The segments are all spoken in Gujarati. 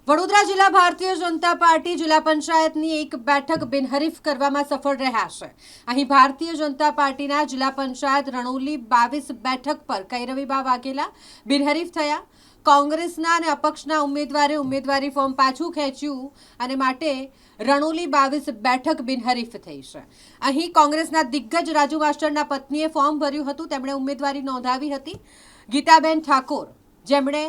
વડોદરા જિલ્લા ભારતીય જનતા પાર્ટી જિલ્લા પંચાયતની એક બેઠક બિનહરીફ કરવામાં સફળ રહ્યા છે। અહીં ભારતીય જનતા પાર્ટીના જિલ્લા પંચાયત રણોલી 22 બેઠક પર કૈરવીબા વાઘેલા બિનહરીફ થયા। કોંગ્રેસના અને અપક્ષના ઉમેદવારે ઉમેદવારી ફોર્મ પાછું ખેંચ્યું અને માટે રણોલી 22 બેઠક બિનહરીફ થઈ છે। અહીં કોંગ્રેસના દિગ્ગજ રાજુ માસ્ટરના પત્નીએ ફોર્મ ભર્યું હતું। તેમણે ઉમેદવારી નોંધાવી હતી। ગીતાબેન ઠાકોર જેમણે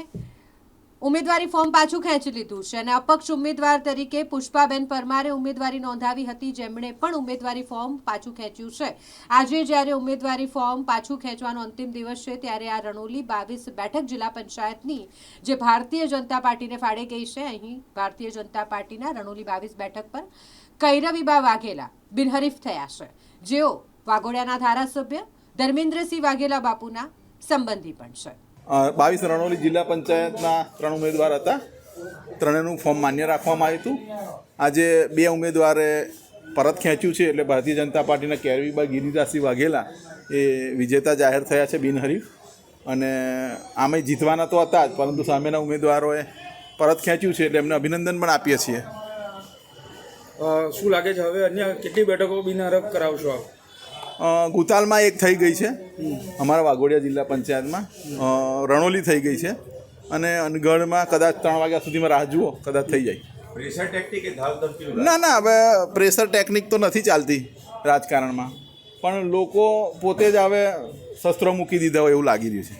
ઉમેદવારી ફોર્મ પાછું ખેંચી લીધું છે અને અપક્ષ ઉમેદવાર તરીકે પુષ્પાબેન પરમારે ઉમેદવારી નોંધાવી હતી, જેમણે પણ ઉમેદવારી ફોર્મ પાછું ખેંચ્યું છે। આજે જ્યારે ઉમેદવારી ફોર્મ પાછું ખેંચવાનો અંતિમ દિવસ છે ત્યારે આ રણોલી 22 બેઠક જિલ્લા પંચાયતની જે ભારતીય જનતા પાર્ટીને ફાળે ગઈ છે। અહીં ભારતીય જનતા પાર્ટીના રણોલી 22 બેઠક પર કૈરવીબા વાઘેલા બિનહરીફ થયા છે, જેઓ વાઘોડિયાના ધારાસભ્ય ધર્મેન્દ્રસિંહ વાઘેલા બાપુના સંબંધી પણ છે। 22 રણોલી જિલ્લા પંચાયતના 3 ઉમેદવાર હતા। ત્રણેયનું ફોર્મ માન્ય રાખવામાં આવ્યું હતું। આજે 2 ઉમેદવારે પરત ખેંચ્યું છે, એટલે ભારતીય જનતા પાર્ટીના કૈરવીબા ગિરિરાજસિંહ વાઘેલા એ વિજેતા જાહેર થયા છે બિનહરીફ। અને આમે જીતવાના તો હતા જ, પરંતુ સામેના ઉમેદવારોએ પરત ખેંચ્યું છે, એટલે એમને અભિનંદન પણ આપીએ છીએ। શું લાગે છે હવે અન્ય કેટલી બેઠકો બિનહરીફ કરાવશો આપ? ગુતાલમાં એક થઈ ગઈ છે અમારા વાઘોડિયા જિલ્લા પંચાયતમાં, રણોલી થઈ ગઈ છે અને અનગઢમાં કદાચ 3 વાગ્યા સુધીમાં રાહ જુઓ, કદાચ થઈ જાય। પ્રેશર ટેકનિક કે ધાલ ધમકી? ના, હવે પ્રેશર ટેકનિક તો નથી ચાલતી રાજકારણમાં, પણ લોકો પોતે જ હવે શસ્ત્રો મૂકી દીધા હોય એવું લાગી રહ્યું છે।